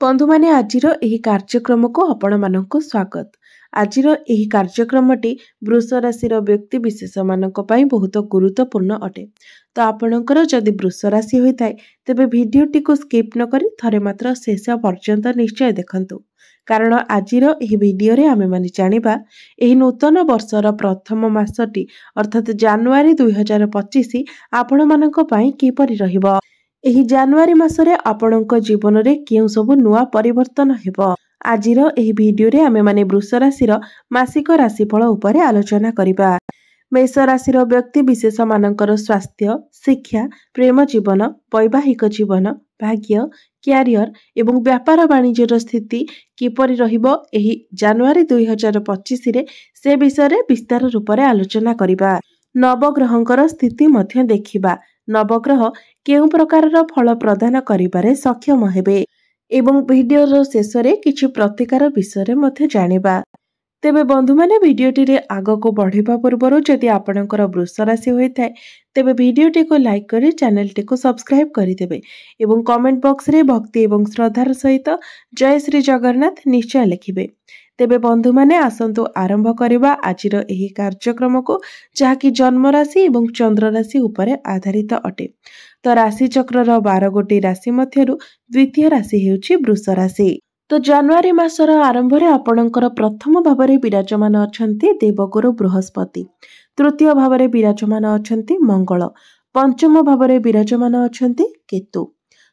बंधु माने आजिर एही कार्यक्रमको आपणमानंकु स्वागत। आजिर एही कार्यक्रमटी वृष राशि व्यक्ति विशेष मानक पई बहुत गुरुत्वपूर्ण अटे। तो आपणकर जदि वृष राशि होइताय तेबे भिडियोटी को स्किप न करी थरे मात्र शेष पर्यंत निश्चय देखंतु, कारण आजिर एही भिडियो रे आमे माने जानिबा एही नूतन वर्षर प्रथम मासटी अर्थात जनवरी 2025 आपणमानंक पई किपरि रहिबो। एही जनवरी मासरे आपणक जीवन रे केउ सब नुआ परिवर्तन हेबो। आजिर एही भिडियो रे आमे माने वृष राशिर मासिक राशिफल उपरे आलोचना करिबा। मेष राशिर व्यक्ति विशेष मानकर स्वास्थ्य, शिक्षा, प्रेम जीवन, वैवाहिक जीवन, भाग्य, क्यारियर एवं व्यापार वाणिज्यर स्थिति किपरि रहिबो एही जनवरी 2025 रे से विषय रे विस्तार रूप रे आलोचना करिबा। नवग्रहंकर स्थिति मध्य देखिबा। नवग्रह केउ प्रकारर फल प्रदान करिबारे सक्षम हेबे एवं भिडियोर शेष रे किछि प्रतिकार विषय मध्य जानिबा। तेबे बंधु माने भिडियोटी रे आगको बढ़िबा पूर्वरु जदि आपणकर वृष राशि होइताय तेबे भिडियोटी को लाइक करी चैनलटी को सब्सक्राइब करि देबे एवं कमेंट बॉक्स रे भक्ति एवं श्रद्धार सहित जय श्री जगन्नाथ निश्चय लिखिबे। तेबे बंधु माने आसंतु आरंभ करिबा आजिर एही कार्यक्रम को, जहाकी जन्म राशि एवं चंद्र राशि उपरे आधारित अटे। तो राशि चक्रर 12 गोटी राशि मध्यरु द्वितीय राशि हेउची वृष राशि। तो जनवरी मासर आरंभ रे आपणकर प्रथम भावरे विराजमान अछंती देवगुरु बृहस्पति, तृतीय भावरे विराजमान अछंती मंगल, पंचम भावरे विराजमान अछंती केतु,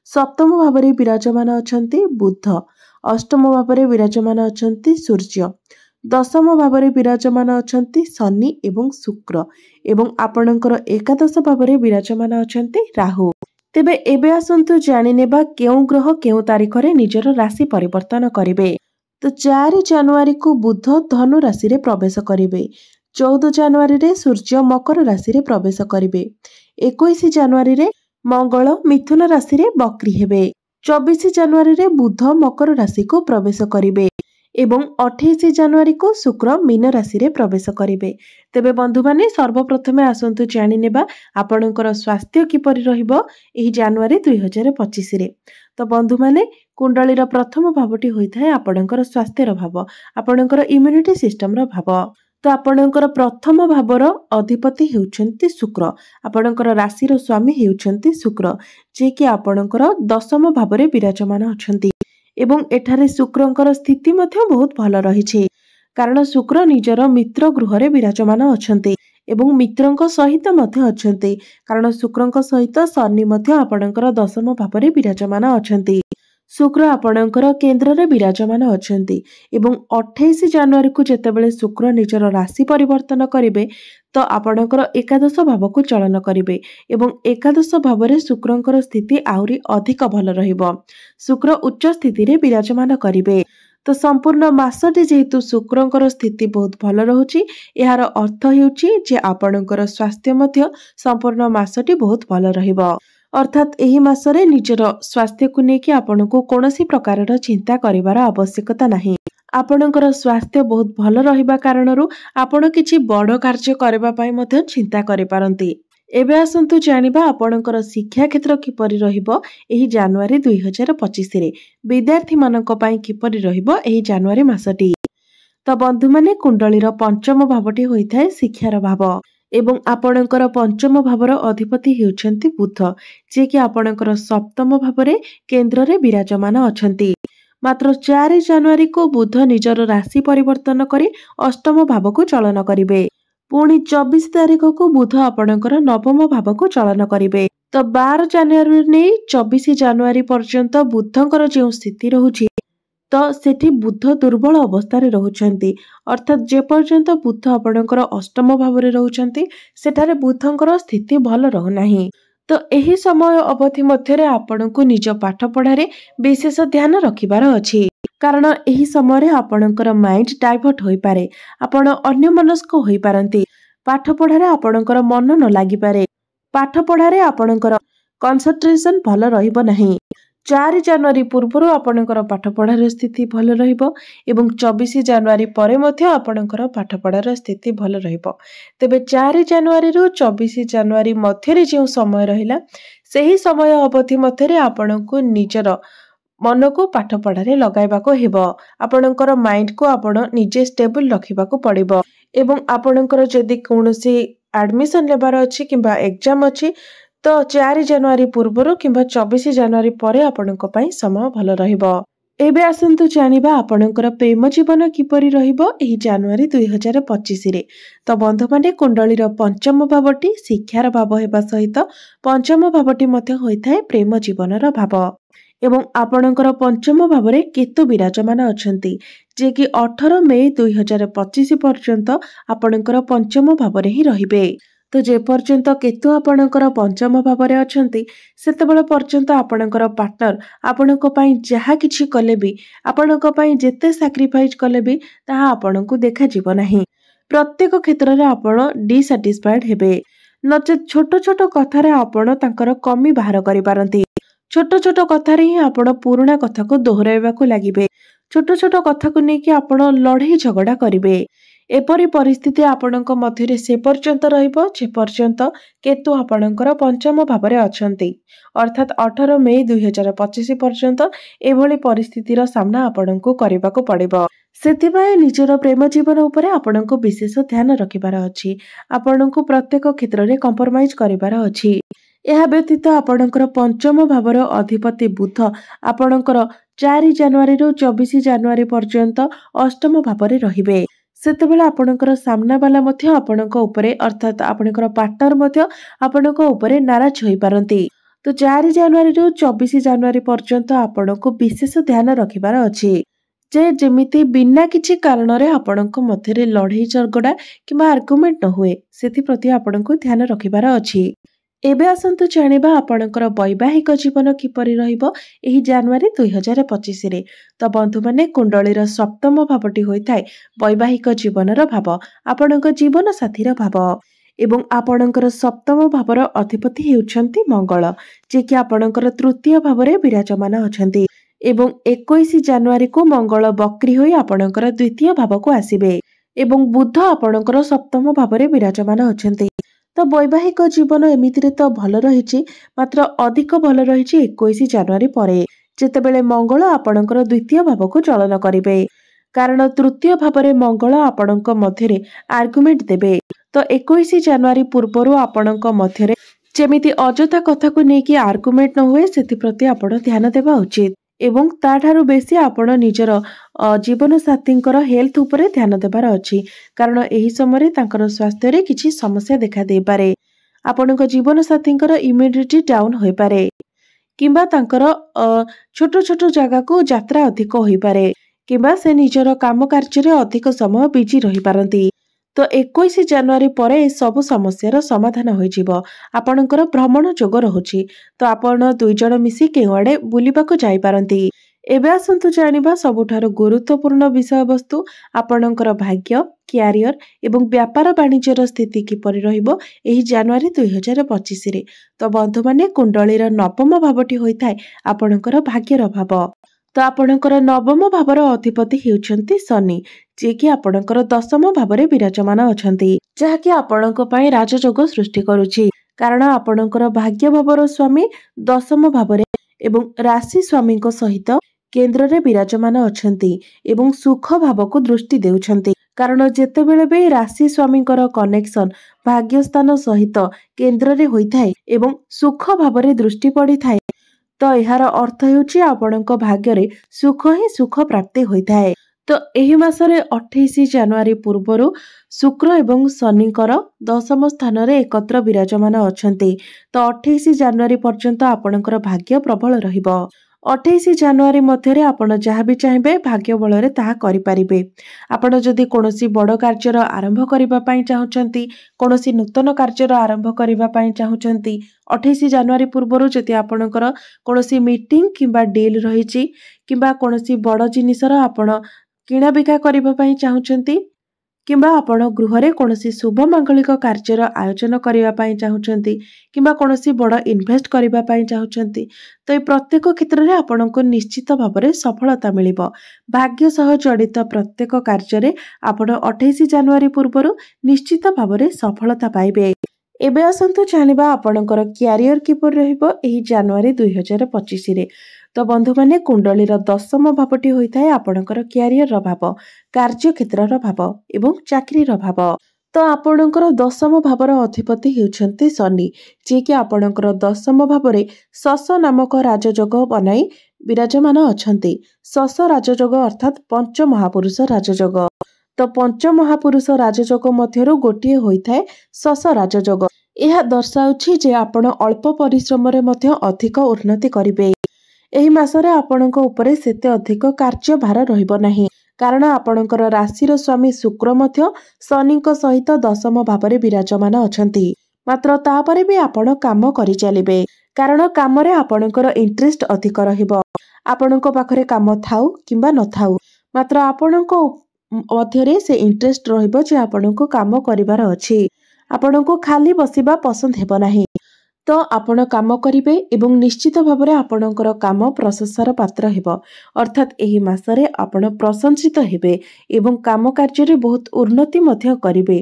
सप्तम भावरे विराजमान अछंती बुध, अष्टम भावरे विराजमान अछंती सूर्य, दशम भावरे विराजमान अछंती शनि एवं शुक्र एवं आपणकर एकादश भावरे विराजमान अछंती राहु। तेबे एबे आसंतु जानि नेबा केउ ग्रह केउ तारिख रे निजर राशि परिवर्तन करिवे। तो 4 जनवरी को बुध धनु राशि रे प्रवेश करिवे, 14 जनवरी रे सूर्य मकर राशि रे प्रवेश करिवे, 21 जनवरी रे मंगल मिथुन राशि रे वक्री हेबे, 24 जनवरी रे बुध मकर राशि को प्रवेश करिवे एवं 28 जनवरी को शुक्र मीन राशि रे प्रवेश करिवे। तेबे बंधु माने सर्वप्रथमे आसंतु जानि नेबा आपणकर स्वास्थ्य किपरि रहिबो एही जनवरी 2025 रे। तो बंधु माने कुंडलीर प्रथम भावटी होइथाय आपणकर स्वास्थ्यर भाव, आपणकर इम्युनिटी सिस्टम रो भाव। तो आपणकर प्रथम भावर अधिपति हेउछंती शुक्र, आपणकर राशिर स्वामी हेउछंती शुक्र, जे कि आपणकर दशम भावरे विराजमान अछंती एवं एठारे शुक्रंकर स्थिति मध्य बहुत भल रहिछि, कारण शुक्र निजर मित्र गृह रे विराजमान अछंती एवं मित्रंक सहित मध्य अछंती, कारण शुक्रंक सहित शनि मध्य आपणकर दशम भावरे विराजमान अछंती। शुक्र आपणकर केंद्र रे विराजमान अछंती एवं 28 जनवरी को जेतेबेले शुक्र निजर राशि परिवर्तन करिवे तो आपणकर एकादश भाव को चलन करिवे एवं एकादश भावरे शुक्रंकर स्थिति आउरी अधिक भल रहिबो। शुक्र उच्च स्थिति रे विराजमान करिवे। तो संपूर्ण मासटी जेहेतु शुक्रंकर स्थिति बहुत भल रहुची, एहार अर्थ हेउची जे आपणकर स्वास्थ्य मध्य संपूर्ण मासटी बहुत भल रहिबो। अर्थात एही मासरे निजर स्वास्थ्य को नेकी आपनको कोनोसी प्रकारर चिंता करिवार आवश्यकता नाही। आपणकर स्वास्थ्य बहुत भल रहिबा कारणरू आपण किछि बड़ कार्य करबा पई मध्य चिंता करि पारंती। एबे आसंतु जानिबा आपणकर शिक्षा क्षेत्र किपरि रहिबो एही जनवरी 2025 रे, विद्यार्थी मानक पई किपरि रहिबो एही जनवरी मासटी। तो बंधु माने कुंडलीर पंचम भावटी होइथाय शिक्षार भाव एवं आपणकर पंचम भावर अधिपति हेउछंती बुध, जे कि आपणकर सप्तम भावरे केंद्र रे विराजमान अछंती। मात्र 4 जनवरी को बुध निजर राशि परिवर्तन करी अष्टम भाव को चलन करिवे। पुणी 24 तारिख को बुध आपणकर नवम भाव को चलन करिवे। तो 12 जनवरी ने 24 जनवरी पर्यंत बुधंकर जे स्थिति रहुछि तो सेठी बुध दुर्बल अवस्था रहुछंती, अर्थात जे पर्यंत बुध आपणकर अष्टम भावरे रहुछंती सेठारे बुधंकर स्थिति भल रहु नाही। तो एही समय अवधि मध्यरे आपणको निज पाठ पढ़ारे विशेष ध्यान रखिबार अछि, कारण एही समय आपणकर माइंड डाइवर्ट होई पारे, आपण अन्य मनस्क होई पारंती, पाठ पढ़ारे आपणकर मन न लागि पारे, पाठ पढ़ारे आपणकर कंसंट्रेशन भल रहिबो नाही। 4 जनवरी पूर्व आपणकर पाठ पढ़ार स्थिति भल रहिबो एवं 24 जनवरी परे मध्य आपणकर पाठ पढ़ार स्थिति भल रहिबो। तेबे 4 जनवरी रु 24 जनवरी मध्य जे समय रहिला सेही समय अवधि मध्य आपणको निजर मनकु पाठ पढ़ारे लगाइबाको हेबो। आपणकर माइंड को आपण निजे स्टेबल रखिबाको पड़िबो। एवं आपणकर जदि कोनोसी एडमिशन लेबार अछि किंबा एग्जाम अछि तो 4 जनवरी पूर्वरु किंबा 24 जनवरी परे आपणक पई समय भलो रहिबो। एबे आसंतु जानिबा आपणकर प्रेम जीवन किपरि रहिबो एही जनवरी 2025 रे। तो बंधु माने कुंडलीर पंचम भावटी शिक्षार भाव हेबा सहित पंचम भावटी मध्ये होइथाय प्रेम जीवनर भाव। एवं आपणकर पंचम भावरे केतु विराजमान अछंती जे कि 18 मई 2025 पर्यंत आपणकर पंचम भावरे ही रहिबे। तो जे पर्यंत केतु आपणकर पंचम भावरे अछंती सेतेबेले पर्यंत आपणकर पार्टनर आपणक पई जहा किछि कले भी आपणक पई जेते सैक्रिफाइस कले भी ताहा आपणकु देखा जीव नाही। प्रत्येक क्षेत्र रे आपण डिसैटिस्फाइड हेबे। नचे छोट छोट कथारे आपण तांकर कमी बाहर करि पारंती। छोट छोट कथारे ही आपण पुराना कथा को दोहराइबाकू लागिबे। छोट छोट कथा को नेकी आपण लड़ाई झगड़ा करिवे। एपरी परिस्थिति आपणक मध्यरे से पर्यंत रहिबो जे पर्यंत केतु आपणकर पंचम भावरे अछंती। अर्थात 18 मई 2025 पर्यंत एभली परिस्थितिर सामना आपणको करिबाकू पड़िबो। सेथिबाय निजर प्रेम जीवन उपरे आपणको विशेष ध्यान रखिबार अछि। आपणको प्रत्येक क्षेत्र रे कंप्रोमाइज करिबार अछि। एहा व्यतीत आपणकर पंचम भावर अधिपति बुध आपणकर 4 जनवरी रु 24 जनवरी पर्यंत अष्टम भावरे रहिबे। सेतेबेले आपणकर सामना वाला मध्य आपणक उपरे अर्थात आपणकर पार्टनर मध्य आपणक उपरे नाराज होई पारंती। तो 4 जनवरी रु 24 जनवरी पर्यंत आपणको विशेष ध्यान रखिबार अछि जे जेमिति बिना किछि कारण रे आपणक मध्यरे लड़ाई झगड़ा किबा आर्गुमेंट न हुए सेति प्रति आपणको ध्यान रखिबार अछि। एबे आसंतु जानिबा आपणकर वैवाहिक जीवन किपरि रहिबो एही जनवरी 2025 रे। तो बंधु माने कुंडलीर सप्तम भावटी होइथाय वैवाहिक जीवनर भाव आपणक जीवन साथीर भाव। एवं आपणकर सप्तम भावर अधिपति हेउछंती मंगल जे कि आपणकर तृतीय भावरे विराजमान अछंती। एवं 21 जनवरी को मंगल बक्री होई आपणकर द्वितीय भाव को आसीबे। एवं बुध आपणकर सप्तम भावरे विराजमान अछंती। तो वैवाहिक जीवन एमितिरे तो भल रहिछि मात्र अधिक भल रहिछि 21 जनवरी परे जेतेबेले मंगल आपणकर द्वितीय भाव को चलन करिवे। कारण तृतीय भावरे मंगल आपणक मध्यरे आर्गुमेंट देबे। तो 21 जनवरी पूर्वरु आपणक मध्यरे जेमिति अजथा कथा को नेकी आर्गुमेंट न हुए सेति प्रति आपण ध्यान देबा उचित। एवं ताठारु बेसी आपण निजर जीवन साथींकर हेल्थ उपरे ध्यान देबार अछि। कारण एही समय तांकर स्वास्थ्य रे किछि समस्या देखा दे पारे। आपणक जीवन साथींकर इम्यूनिटी डाउन होई पारे किंबा तांकर छोट छोट जगह को यात्रा अधिक होई पारे किंबा से निजर काम कार्य रे अधिक समय बिजी रही पारंती। तो 21 जनवरी परे सब समस्यार समाधान होई जिवो। आपणकर भ्रमण जोग रहुछि तो आपण दुई जण मिसी केवाडे बुलिबाको जाई पारंती। एबे आसंतु जानिबा सबुठारो गुरुत्वपूर्ण विषय वस्तु आपणकर भाग्य क्यारियर एवं व्यापार वाणिज्यर स्थिति किपरि रहिबो एही जनवरी 2025 रे। तो बंधु माने कुंडलीर नवम भावटी होइथाय आपणकर भाग्यर भाव। तो आपणकर नवम भावर अधिपति हेउछंती शनि जे कि आपणकर दशम भावरे विराजमान अछंती जहा कि आपणक पई राजयोग सृष्टि करूछि। कारण आपणकर भाग्य भावर स्वामी दशम भावरे एवं राशि स्वामी को सहित केंद्र रे विराजमान अछंती एवं सुख भाव को दृष्टि देउछंती। कारण जेतेबेले बे राशि स्वामीकर कनेक्शन भाग्यस्थान सहित केंद्र रे होइथाय एवं सुख भावरे दृष्टि पड़िथाय तो एहार अर्थ हेउछि आपणक भाग्य सुख ही सुख प्राप्ति होइथाय। तो एही मासरे 28 जनवरी पूर्वरु शुक्र एवं शनिकर दशम स्थान रे एकत्र विराजमान अछंती। तो 28 जनवरी पर्यंत आपणकर भाग्य प्रबल रहिबो। 28 जनवरी मध्यरे आपण जहाँ भी चाहिए भाग्य बल ताहा करि पारिबे। आपण जदि कोनोसी बड़ कार्यर आरंभ करिबा पई चाहुचंती कोनोसी नूतन कार्यर आरंभ करिबा पई चाहुचंती 28 जनवरी पूर्वरु जदि आपणकर कोनोसी मीटिंग किंबा डील रहिछि किंबा कोनोसी बड़ जिनिसर आपण किणा बिका करिबा पई चाहुचंती किंबा आपण गृहरे कोनोसी शुभ मांगलिक कार्यर आयोजन करिबा पई चाहुचंती किंबा कोनोसी बड़ इन्वेस्ट करिबा पई चाहुचंती तो ए प्रत्येक क्षेत्र रे आपणको निश्चित भाबरे सफलता मिलिबो। भाग्य सह जड़ित प्रत्येक कार्य रे आपण 28 जनवरी पूर्वरु निश्चित भाबरे सफलता पाइबे। एबे आसंतु जानिबा आपणकर क्यारियर किपर रहिबो एही जनवरी 2025 रे। तो बंधु माने कुंडलीर दशम भावटी होइथाय आपणकर क्यारियर भाव, कार्यक्षेत्र भाव एवं चाकरीर भाव। तो आपणकर दशम भावर अधिपति हेउछन्ति शनि, जे कि आपणकर दशम भावरे शश नामक राजयोग बनाई विराजमान अछन्ति। शश राजयोग अर्थात पंच महापुरुष राजयोग। तो पंच महापुरुष राजयोग मध्यरु गोटिए होइथाय शश राजयोग। यह दर्शाउछि जे आपण अल्प परिश्रम रे मध्य अधिक उन्नति करिवे। एही मासरे आपणक उपरे सेते अधिक कार्यभार रहिबो नाही, कारण आपणकर राशिर स्वामी शुक्र मध्य शनिक सहित दशम भावरे विराजमान अछन्ति। मात्र तापरे भी आपण काम करि चलिबे, कारण कामरे आपणकर इंटरेस्ट अधिक रहिबो। आपणक पाखरे काम थाउ किंबा न थाउ, मात्र आपणक मध्यरे से इंटरेस्ट रहिबो जे आपणक काम करिवार अछि। आपणको खाली बसिबा पसंद हेबो नाही। तो आपण काम करिवे एवं निश्चित भावरे आपणकर काम प्रशंसार पात्र हेबो। अर्थात एही मासरे आपण प्रशंसित हेबे एवं काम कार्य रे बहुत उन्नति मध्य करिवे।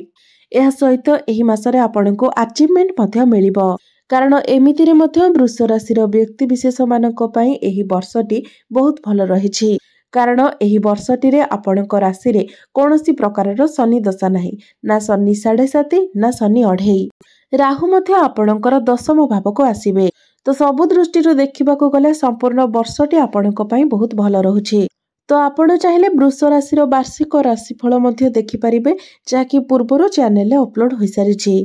एहा सहित एही मासरे आपणको अचीवमेंट मध्य मिलिबो, कारण एमितिरे मध्य वृष राशिर व्यक्ति विशेष मानक पई एही वर्षटी बहुत भल रहिछि। कारण एही वर्षटी रे आपणक राशि रे कोनोसी प्रकारर शनि दशा नाही, ना शनि 7.5 ना शनि 2.5। राहु मध्य आपणकर दशम भावको आसीबे। तो सबु दृष्टिरु देखिबाको गले संपूर्ण वर्षटी आपणक पई बहुत भल रहुछि। तो आपण चाहिले वृष राशिर वार्षिक राशिफल मध्य देखि परिबे, जाकि पूर्वरो चैनल अपलोड होई सारिछि।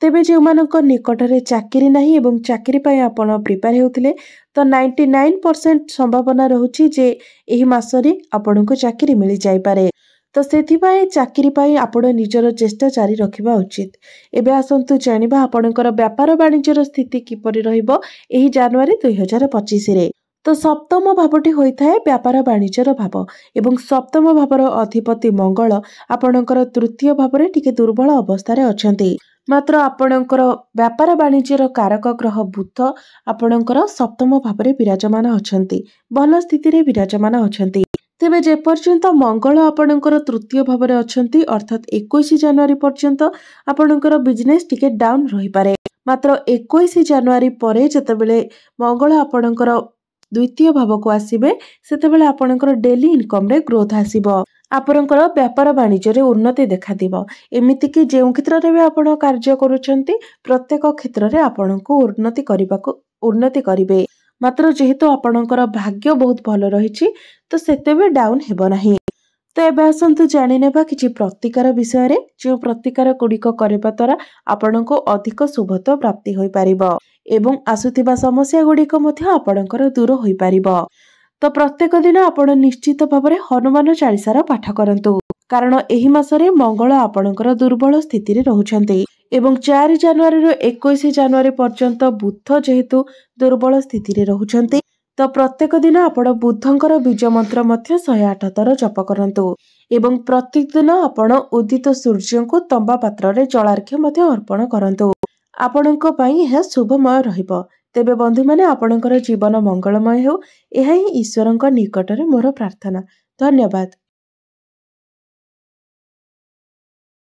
तेबे जेउमानक निकटरे चाकरी नाही एवं चाकरी पई आपण प्रिपेयर हेउथिले, तो 99% संभावना रहुछि जे एही मासरे आपणको चाकरी मिलि जाय पारे। तो सेथिपाई चाकरी पाई आपण निजर चेष्टा जारी रखिबा उचित। एबे आसंतु जानिबा आपणकर व्यापार वाणिज्यर स्थिति किपरि रहिबो एही जनवरी 2025 रे। तो सप्तम भावटी होइथाय व्यापार वाणिज्यर भाव एवं सप्तम भावर अधिपति मंगल आपणकर तृतीय भावरे टिके दुर्बल अवस्थारे अछंती। मात्र आपणकर व्यापार वाणिज्यर कारक ग्रह बुध आपणकर सप्तम भावरे विराजमान अछंती, भल स्थिति रे विराजमान अछंती। तेबे जे पर्यंत मंगल आपणकर तृतीय भावरे अछंती, अर्थात 21 जनवरी पर्यंत आपणकर बिजनेस टिके डाउन रहि पारे। मात्र 21 जनवरी परे जतबेले मंगल आपणकर द्वितीय भावको आसीबे, सेतबेले आपणकर डेली इनकम रे ग्रोथ आसीबो। आपणकर व्यापार वाणिज्य रे उन्नति देखा दिबो। एमिति कि जेउ क्षेत्र रे भी आपण कार्य करूछंती, प्रत्येक क्षेत्र रे आपणको उन्नति करिवे। मात्र जेहेतु आपणकर भाग्य बहुत भल रहिछि, तो सेते भी डाउन हेबो नाही। तो एबे आसंतु जानि नेबा किछि प्रतिकार विषय रे, जे प्रतिकार गुड़िक करबा द्वारा आपणको अधिक शुभत्व प्राप्ति होई पारिबो एवं आसुथिबा समस्या गुड़िक मध्य आपणकर दूर होई पारिबो। तो प्रत्येक दिन आपण निश्चित भावरे हनुमान चालीसार पाठ करंतु, कारण एही मासरे मंगल आपणकर दुर्बल स्थिति रे रहुछंती एवं 4 जनवरी रो 21 जनवरी पर्यंत बुध जेहेतु दुर्बल स्थिति रे रहुछंती, तो प्रत्येक दिन आपण बुधंकर बीज मंत्र मध्य 108 थर जप करंतु एवं प्रत्येक दिन आपण उदित सूर्य को तंबा पात्र रे जलार्घ्य मध्य अर्पण करंतु। आपणको पई यह शुभमय रहिबो। तेबे बंधु माने आपणकर जीवन मंगलमय हेउ, एहा ही ईश्वरଙ୍କ निकटरे मोर प्रार्थना। धन्यवाद।